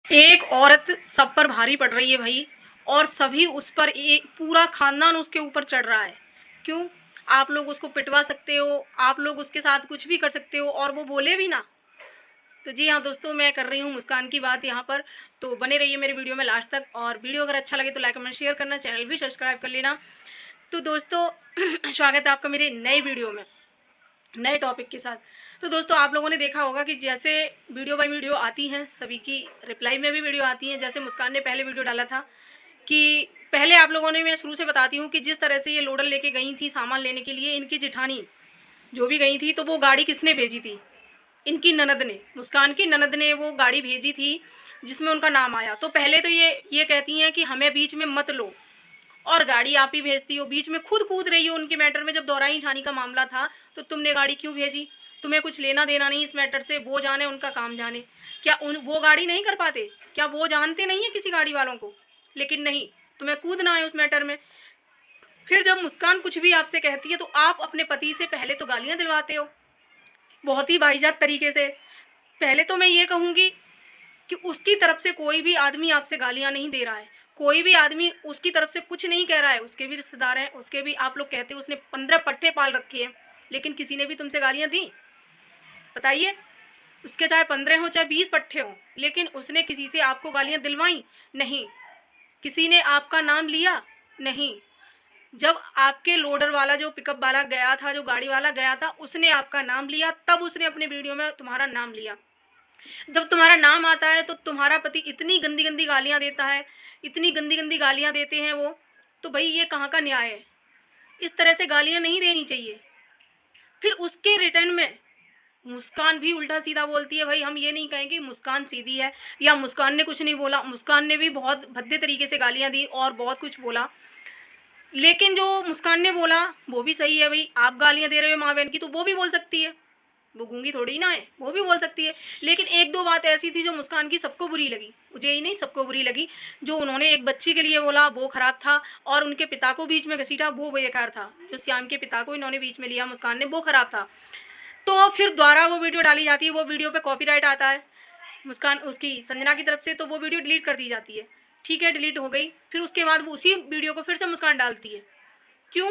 एक औरत सब पर भारी पड़ रही है भाई, और सभी उस पर, एक पूरा खानदान उसके ऊपर चढ़ रहा है। क्यों? आप लोग उसको पिटवा सकते हो, आप लोग उसके साथ कुछ भी कर सकते हो और वो बोले भी ना। तो जी हाँ दोस्तों, मैं कर रही हूँ मुस्कान की बात यहाँ पर। तो बने रहिए मेरे वीडियो में लास्ट तक, और वीडियो अगर अच्छा लगे तो लाइक कमेंट शेयर करना, चैनल भी सब्सक्राइब कर लेना। तो दोस्तों स्वागत है आपका मेरे नए वीडियो में, नए टॉपिक के साथ। तो दोस्तों आप लोगों ने देखा होगा कि जैसे वीडियो बाय वीडियो आती हैं, सभी की रिप्लाई में भी वीडियो आती हैं। जैसे मुस्कान ने पहले वीडियो डाला था कि पहले आप लोगों ने, मैं शुरू से बताती हूँ कि जिस तरह से ये लोडर लेके गई थी सामान लेने के लिए, इनकी जिठानी जो भी गई थी, तो वो गाड़ी किसने भेजी थी? इनकी ननद ने, मुस्कान की ननद ने वो गाड़ी भेजी थी जिसमें उनका नाम आया। तो पहले तो ये कहती हैं कि हमें बीच में मत लो, और गाड़ी आप ही भेजती हो, बीच में खुद कूद रही हो उनके मैटर में। जब दौराई ठानी का मामला था तो तुमने गाड़ी क्यों भेजी? तुम्हें कुछ लेना देना नहीं इस मैटर से, वो जाने उनका काम जाने। क्या वो गाड़ी नहीं कर पाते? क्या वो जानते नहीं है किसी गाड़ी वालों को? लेकिन नहीं, तुम्हें कूदना है उस मैटर में। फिर जब मुस्कान कुछ भी आपसे कहती है तो आप अपने पति से पहले तो गालियां दिलवाते हो, बहुत ही भाईजात तरीके से। पहले तो मैं ये कहूँगी कि उसकी तरफ से कोई भी आदमी आपसे गालियां नहीं दे रहा है, कोई भी आदमी उसकी तरफ से कुछ नहीं कह रहा है। उसके भी रिश्तेदार हैं, उसके भी, आप लोग कहते हो उसने 15 पट्टे पाल रखे हैं, लेकिन किसी ने भी तुमसे गालियां दी? बताइए। उसके चाहे 15 हो चाहे 20 पट्टे हों, लेकिन उसने किसी से आपको गालियां दिलवाई? नहीं। किसी ने आपका नाम लिया? नहीं। जब आपके लोडर वाला, जो पिकअप वाला गया था, जो गाड़ी वाला गया था, उसने आपका नाम लिया, तब उसने अपने वीडियो में तुम्हारा नाम लिया। जब तुम्हारा नाम आता है तो तुम्हारा पति इतनी गंदी गंदी गालियां देता है, इतनी गंदी गंदी गालियां देते हैं वो। तो भाई ये कहाँ का न्याय है? इस तरह से गालियां नहीं देनी चाहिए। फिर उसके रिटर्न में मुस्कान भी उल्टा सीधा बोलती है। भाई हम ये नहीं कहेंगे मुस्कान सीधी है या मुस्कान ने कुछ नहीं बोला, मुस्कान ने भी बहुत भद्दे तरीके से गालियां दी और बहुत कुछ बोला। लेकिन जो मुस्कान ने बोला वो भी सही है। भाई आप गालियां दे रहे हो माँ बहन की, तो वो भी बोल सकती है, वो गूंगी थोड़ी ना है, वो भी बोल सकती है। लेकिन एक दो बात ऐसी थी जो मुस्कान की सबको बुरी लगी, मुझे ही नहीं सबको बुरी लगी। जो उन्होंने एक बच्ची के लिए बोला वो खराब था, और उनके पिता को बीच में घसीटा वो बेकार था। जो श्याम के पिता को इन्होंने बीच में लिया मुस्कान ने, वो खराब था। तो फिर दोबारा वो वीडियो डाली जाती है, वो वीडियो पे कॉपीराइट आता है मुस्कान, उसकी संजना की तरफ से, तो वो वीडियो डिलीट कर दी जाती है। ठीक है, डिलीट हो गई। फिर उसके बाद वो उसी वीडियो को फिर से मुस्कान डालती है। क्यों?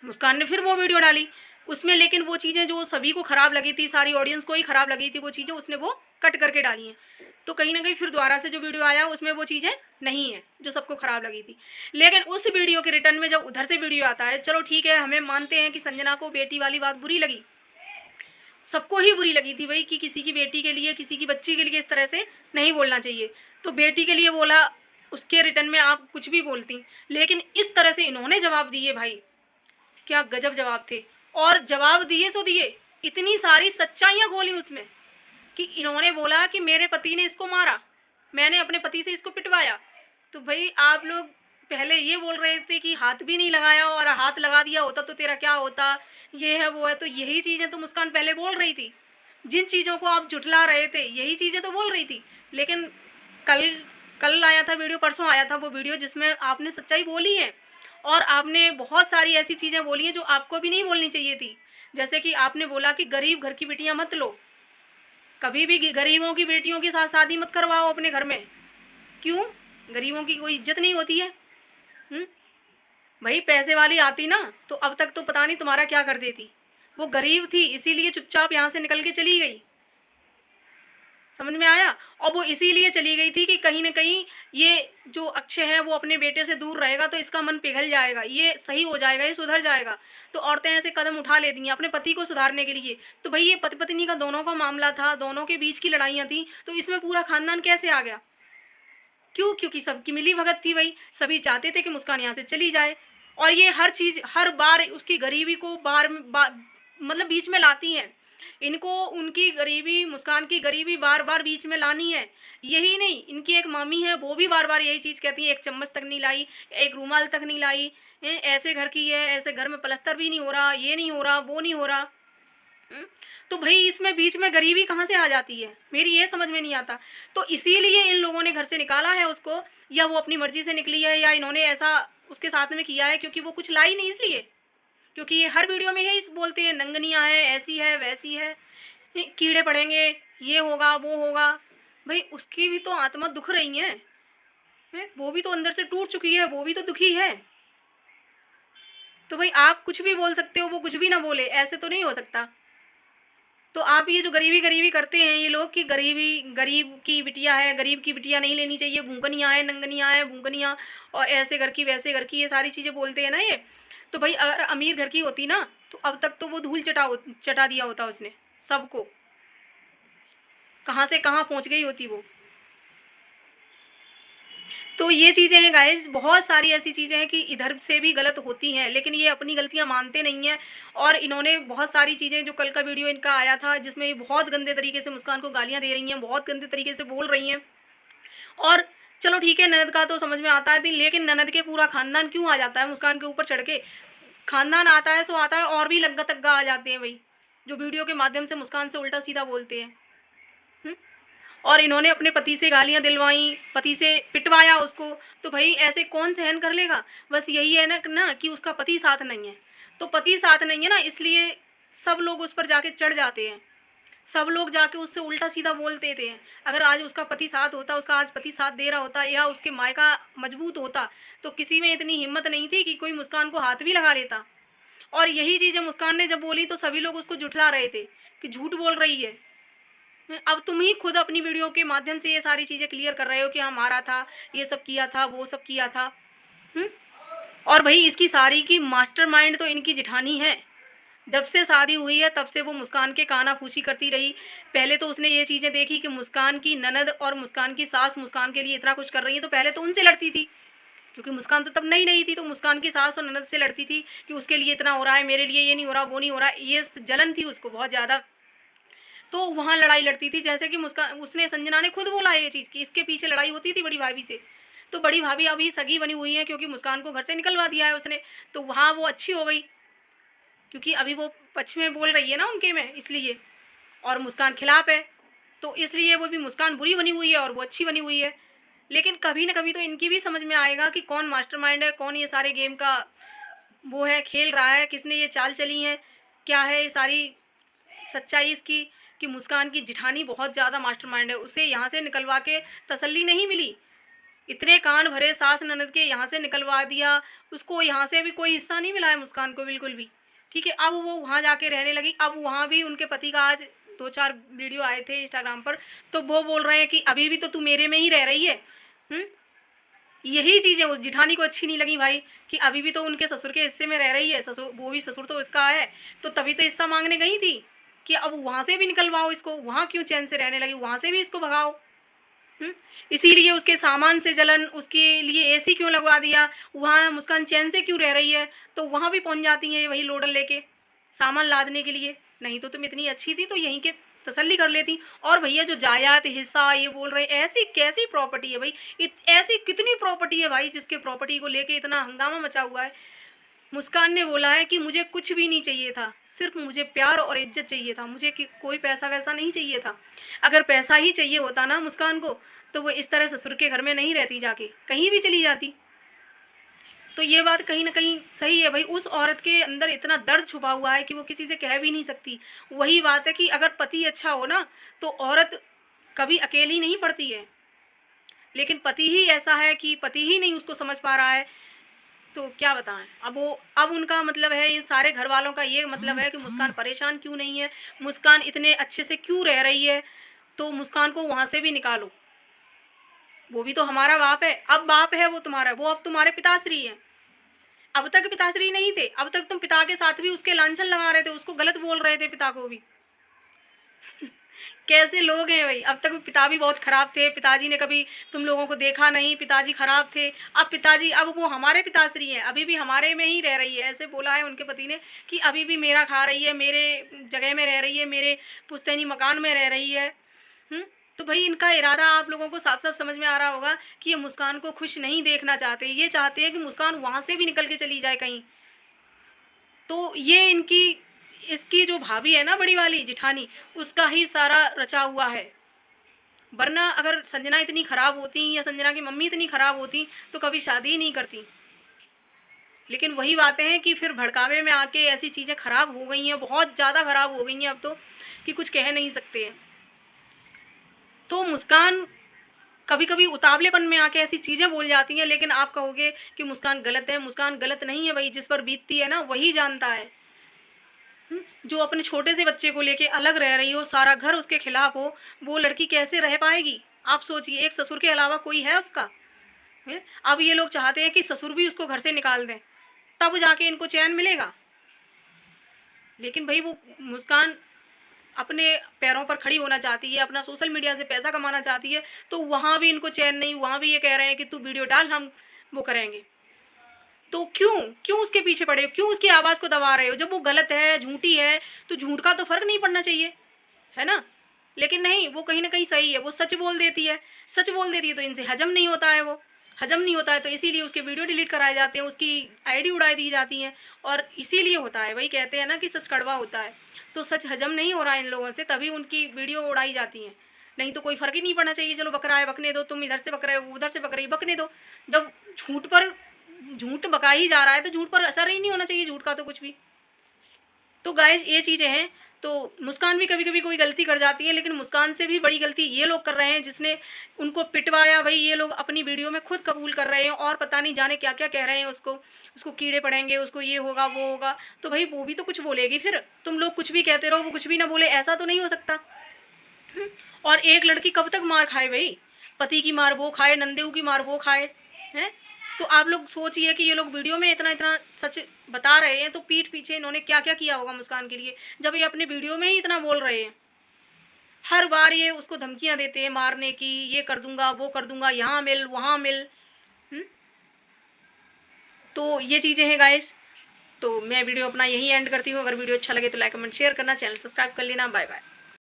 मुस्कान ने फिर वो वीडियो डाली उसमें, लेकिन वो चीज़ें जो सभी को ख़राब लगी थी, सारी ऑडियंस को ही ख़राब लगी थी वो चीज़ें, उसने वो कट करके डाली हैं। तो कहीं ना कहीं फिर दोबारा से जो वीडियो आया उसमें वो चीज़ें नहीं है जो सबको ख़राब लगी थी। लेकिन उस वीडियो के रिटर्न में जब उधर से वीडियो आता है, चलो ठीक है, हमें मानते हैं कि संजना को बेटी वाली बात बुरी लगी, सबको ही बुरी लगी थी भाई, कि किसी की बेटी के लिए, किसी की बच्ची के लिए इस तरह से नहीं बोलना चाहिए। तो बेटी के लिए बोला, उसके रिटर्न में आप कुछ भी बोलती। लेकिन इस तरह से इन्होंने जवाब दिए भाई, क्या गजब जवाब थे। और जवाब दिए सो दिए, इतनी सारी सच्चाइयाँ खोली उसमें, कि इन्होंने बोला कि मेरे पति ने इसको मारा, मैंने अपने पति से इसको पिटवाया। तो भाई आप लोग पहले ये बोल रहे थे कि हाथ भी नहीं लगाया, और हाथ लगा दिया होता तो तेरा क्या होता, ये है वो है। तो यही चीज़ें तो मुस्कान पहले बोल रही थी, जिन चीज़ों को आप जुटला रहे थे यही चीज़ें तो बोल रही थी। लेकिन कल कल आया था वीडियो, परसों आया था वो वीडियो जिसमें आपने सच्चाई बोली है, और आपने बहुत सारी ऐसी चीज़ें बोली हैं जो आपको भी नहीं बोलनी चाहिए थी। जैसे कि आपने बोला कि गरीब घर की बेटियां मत लो, कभी भी गरीबों की बेटियों के साथ शादी मत करवाओ अपने घर में। क्यों? गरीबों की कोई इज्जत नहीं होती है? भाई पैसे वाली आती ना तो अब तक तो पता नहीं तुम्हारा क्या कर देती। वो गरीब थी इसीलिए चुपचाप यहाँ से निकल के चली गई, समझ में आया? और वो इसीलिए चली गई थी कि कहीं ना कहीं ये जो अक्षय है वो अपने बेटे से दूर रहेगा तो इसका मन पिघल जाएगा, ये सही हो जाएगा, ये सुधर जाएगा। तो औरतें ऐसे कदम उठा लेती हैं अपने पति को सुधारने के लिए। तो भाई ये पति पत्नी का दोनों का मामला था, दोनों के बीच की लड़ाइयाँ थी, तो इसमें पूरा खानदान कैसे आ गया? क्यों? क्योंकि सबकी मिली भगत थी भाई, सभी चाहते थे कि मुस्कान यहाँ से चली जाए। और ये हर चीज़ हर बार उसकी गरीबी को मतलब बीच में लाती हैं। इनको उनकी गरीबी, मुस्कान की गरीबी बार बार बीच में लानी है। यही नहीं, इनकी एक मामी है वो भी बार बार यही चीज़ कहती है, एक चम्मच तक नहीं लाई, एक रूमाल तक नहीं लाई, ऐसे घर की है, ऐसे घर में प्लस्तर भी नहीं हो रहा, ये नहीं हो रहा, वो नहीं हो रहा। तो भाई इसमें बीच में गरीबी कहाँ से आ जाती है, मेरी ये समझ में नहीं आता। तो इसीलिए इन लोगों ने घर से निकाला है उसको, या वो अपनी मर्जी से निकली है, या इन्होंने ऐसा उसके साथ में किया है क्योंकि वो कुछ लाई नहीं इसलिए। क्योंकि ये हर वीडियो में यही बोलते हैं, नंगनिया है, ऐसी है, वैसी है, कीड़े पड़ेंगे, ये होगा वो होगा। भाई उसकी भी तो आत्मा दुख रही है, वो भी तो अंदर से टूट चुकी है, वो भी तो दुखी है। तो भाई आप कुछ भी बोल सकते हो, वो कुछ भी ना बोले, ऐसे तो नहीं हो सकता। तो आप ये जो गरीबी गरीबी करते हैं ये लोग कि गरीबी गरीब की बिटिया है, गरीब की बिटिया नहीं लेनी चाहिए, भूखनिया है, नंगनिया है, भूखनिया, और ऐसे घर की वैसे घर की, ये सारी चीज़ें बोलते हैं ना ये। तो भाई अगर अमीर घर की होती ना तो अब तक तो वो धूल चटा दिया होता उसने सबको, कहाँ से कहाँ पहुँच गई होती वो। तो ये चीज़ें हैं गाइस, बहुत सारी ऐसी चीज़ें हैं कि इधर से भी गलत होती हैं, लेकिन ये अपनी गलतियाँ मानते नहीं हैं। और इन्होंने बहुत सारी चीज़ें, जो कल का वीडियो इनका आया था जिसमें ये बहुत गंदे तरीके से मुस्कान को गालियाँ दे रही हैं, बहुत गंदे तरीके से बोल रही हैं। और चलो ठीक है, ननद का तो समझ में आता है, लेकिन ननद के पूरा खानदान क्यों आ जाता है मुस्कान के ऊपर चढ़ के? खानदान आता है सो आता है, और भी लग्गा तग्गा आ जाते हैं भाई, जो वीडियो के माध्यम से मुस्कान से उल्टा सीधा बोलते हैं। और इन्होंने अपने पति से गालियां दिलवाई, पति से पिटवाया उसको, तो भाई ऐसे कौन सहन कर लेगा? बस यही है ना कि उसका पति साथ नहीं है। तो पति साथ नहीं है ना, इसलिए सब लोग उस पर जाके चढ़ जाते हैं, सब लोग जाके उससे उल्टा सीधा बोल देते हैं। अगर आज उसका पति साथ होता, उसका आज पति साथ दे रहा होता, या उसके मायका मजबूत होता, तो किसी में इतनी हिम्मत नहीं थी कि कोई मुस्कान को हाथ भी लगा लेता। और यही चीज़ें मुस्कान ने जब बोली तो सभी लोग उसको झुठला रहे थे कि झूठ बोल रही है। अब तुम ही खुद अपनी वीडियो के माध्यम से ये सारी चीज़ें क्लियर कर रहे हो कि हाँ मारा था, ये सब किया था, वो सब किया था। और भाई इसकी सारी की मास्टरमाइंड तो इनकी जिठानी है। जब से शादी हुई है तब से वो मुस्कान के कानाफूसी करती रही। पहले तो उसने ये चीज़ें देखी कि मुस्कान की ननद और मुस्कान की सास मुस्कान के लिए इतना कुछ कर रही है, तो पहले तो उनसे लड़ती थी, क्योंकि मुस्कान तो तब नई नहीं थी। तो मुस्कान की सास और ननद से लड़ती थी कि उसके लिए इतना हो रहा है, मेरे लिए ये नहीं हो रहा, वो नहीं हो रहा, ये जलन थी उसको बहुत ज़्यादा। तो वहाँ लड़ाई लड़ती थी, जैसे कि मुस्कान, उसने, संजना ने खुद बोला ये चीज़ कि इसके पीछे लड़ाई होती थी बड़ी भाभी से। तो बड़ी भाभी अभी सगी बनी हुई है, क्योंकि मुस्कान को घर से निकलवा दिया है उसने, तो वहाँ वो अच्छी हो गई, क्योंकि अभी वो पक्ष में बोल रही है ना उनके में, इसलिए। और मुस्कान खिलाफ है, तो इसलिए वो भी मुस्कान बुरी बनी हुई है और वो अच्छी बनी हुई है। लेकिन कभी ना कभी तो इनकी भी समझ में आएगा कि कौन मास्टरमाइंड है, कौन ये सारे गेम का वो है, खेल रहा है, किसने ये चाल चली है, क्या है ये सारी सच्चाई इसकी। कि मुस्कान की जिठानी बहुत ज़्यादा मास्टरमाइंड है, उसे यहाँ से निकलवा के तसल्ली नहीं मिली, इतने कान भरे सास ननद के, यहाँ से निकलवा दिया, उसको यहाँ से भी कोई हिस्सा नहीं मिला है मुस्कान को बिल्कुल भी। ठीक है, अब वो वहाँ जाके रहने लगी, अब वहाँ भी उनके पति का आज 2-4 वीडियो आए थे इंस्टाग्राम पर, तो वो बोल रहे हैं कि अभी भी तो तू मेरे में ही रह रही है। यही चीज़ें उस जिठानी को अच्छी नहीं लगी भाई, कि अभी भी तो उनके ससुर के हिस्से में रह रही है, ससुर, वो भी ससुर तो इसका है, तो तभी तो हिस्सा मांगने गई थी कि अब वहाँ से भी निकलवाओ इसको, वहाँ क्यों चैन से रहने लगी, वहाँ से भी इसको भगाओ। इसीलिए उसके सामान से जलन, उसके लिए एसी क्यों लगवा दिया, वहाँ मुस्कान चैन से क्यों रह रही है, तो वहाँ भी पहुँच जाती हैं वही लोडर लेके सामान लादने के लिए। नहीं तो तुम इतनी अच्छी थी तो यहीं के तसल्ली कर लेती। और भैया जो जायदाद हिस्सा ये बोल रहे, ऐसी कैसी प्रॉपर्टी है भाई, ऐसी कितनी प्रॉपर्टी है भाई जिसके प्रॉपर्टी को लेके इतना हंगामा मचा हुआ है। मुस्कान ने बोला है कि मुझे कुछ भी नहीं चाहिए था, सिर्फ मुझे प्यार और इज्जत चाहिए था, मुझे कोई पैसा वैसा नहीं चाहिए था। अगर पैसा ही चाहिए होता ना मुस्कान को, तो वो इस तरह ससुर के घर में नहीं रहती, जाके कहीं भी चली जाती। तो ये बात कहीं ना कहीं सही है भाई, उस औरत के अंदर इतना दर्द छुपा हुआ है कि वो किसी से कह भी नहीं सकती। वही बात है कि अगर पति अच्छा हो ना तो औरत कभी अकेली नहीं पड़ती है, लेकिन पति ही ऐसा है कि पति ही नहीं उसको समझ पा रहा है, तो क्या बताएं। अब उनका मतलब है, इन सारे घर वालों का ये मतलब है कि मुस्कान परेशान क्यों नहीं है, मुस्कान इतने अच्छे से क्यों रह रही है, तो मुस्कान को वहाँ से भी निकालो। वो भी तो हमारा बाप है, अब बाप है वो तुम्हारा, वो अब तुम्हारे पिताश्री हैं। अब तक पिताश्री नहीं थे, अब तक तुम पिता के साथ भी उसके लांछन लगा रहे थे, उसको गलत बोल रहे थे पिता को भी। कैसे लोग हैं भाई। अब तक पिता भी बहुत ख़राब थे, पिताजी ने कभी तुम लोगों को देखा नहीं, पिताजी ख़राब थे। अब पिताजी, अब वो हमारे पिताश्री हैं, अभी भी हमारे में ही रह रही है। ऐसे बोला है उनके पति ने कि अभी भी मेरा खा रही है, मेरे जगह में रह रही है, मेरे पुश्तैनी मकान में रह रही है। तो भाई इनका इरादा आप लोगों को साफ साफ समझ में आ रहा होगा कि ये मुस्कान को खुश नहीं देखना चाहते, ये चाहते हैं कि मुस्कान वहाँ से भी निकल के चली जाए कहीं। तो ये इसकी जो भाभी है ना, बड़ी वाली जिठानी, उसका ही सारा रचा हुआ है। वरना अगर संजना इतनी ख़राब होती या संजना की मम्मी इतनी ख़राब होती तो कभी शादी ही नहीं करती। लेकिन वही बातें हैं कि फिर भड़कावे में आके ऐसी चीज़ें ख़राब हो गई हैं, बहुत ज़्यादा ख़राब हो गई हैं अब तो, कि कुछ कह नहीं सकते हैं। तो मुस्कान कभी कभी उतावलेपन में आके ऐसी चीज़ें बोल जाती हैं, लेकिन आप कहोगे कि मुस्कान गलत है। मुस्कान गलत नहीं है भाई, जिस पर बीतती है ना वही जानता है। जो अपने छोटे से बच्चे को लेके अलग रह रही हो, सारा घर उसके खिलाफ हो, वो लड़की कैसे रह पाएगी? आप सोचिए, एक ससुर के अलावा कोई है उसका? है? अब ये लोग चाहते हैं कि ससुर भी उसको घर से निकाल दें, तब जाके इनको चैन मिलेगा। लेकिन भाई वो मुस्कान अपने पैरों पर खड़ी होना चाहती है, अपना सोशल मीडिया से पैसा कमाना चाहती है, तो वहाँ भी इनको चैन नहीं। वहाँ भी ये कह रहे हैं कि तू वीडियो डाल, हम वो करेंगे। तो क्यों क्यों उसके पीछे पड़े हो? क्यों उसकी आवाज़ को दबा रहे हो? जब वो गलत है, झूठी है, तो झूठ का तो फ़र्क नहीं पड़ना चाहिए, है ना? लेकिन नहीं, वो कहीं न कहीं सही है, वो सच बोल देती है। सच बोल देती है तो इनसे हज़म नहीं होता है वो। हज़म नहीं होता है तो इसीलिए उसके वीडियो डिलीट कराए जाते हैं, उसकी आईडी उड़ा दी जाती है, और इसीलिए होता है। वही कहते हैं ना कि सच कड़वा होता है। तो सच हज़म नहीं हो रहा है इन लोगों से, तभी उनकी वीडियो उड़ाई जाती हैं। नहीं तो कोई फ़र्क ही नहीं पड़ना चाहिए, चलो बक रहा है बकने दो, तुम इधर से बक रहे हो, वो उधर से बक रही है, बकने दो। जब झूठ बका ही जा रहा है तो झूठ पर असर ही नहीं होना चाहिए, झूठ का तो कुछ भी। तो गाइस ये चीज़ें हैं। तो मुस्कान भी कभी कभी कोई गलती कर जाती है, लेकिन मुस्कान से भी बड़ी गलती ये लोग कर रहे हैं जिसने उनको पिटवाया। भाई ये लोग अपनी वीडियो में खुद कबूल कर रहे हैं, और पता नहीं जाने क्या क्या कह रहे हैं उसको। उसको कीड़े पड़ेंगे, उसको ये होगा वो होगा। तो भाई वो भी तो कुछ बोलेगी फिर। तुम लोग कुछ भी कहते रहो, वो कुछ भी ना बोले, ऐसा तो नहीं हो सकता। और एक लड़की कब तक मार खाए भाई? पति की मार वो खाए, नंदेऊ की मार वो खाए, हैं? तो आप लोग सोचिए कि ये लोग वीडियो में इतना इतना सच बता रहे हैं, तो पीठ पीछे इन्होंने क्या क्या किया होगा मुस्कान के लिए, जब ये अपने वीडियो में ही इतना बोल रहे हैं। हर बार ये उसको धमकियां देते हैं मारने की, ये कर दूंगा वो कर दूंगा, यहाँ मिल वहाँ मिल। हुँ? तो ये चीज़ें हैं गाइस। तो मैं वीडियो अपना यही एंड करती हूँ। अगर वीडियो अच्छा लगे तो लाइक कमेंट शेयर करना, चैनल सब्सक्राइब कर लेना। Bye bye.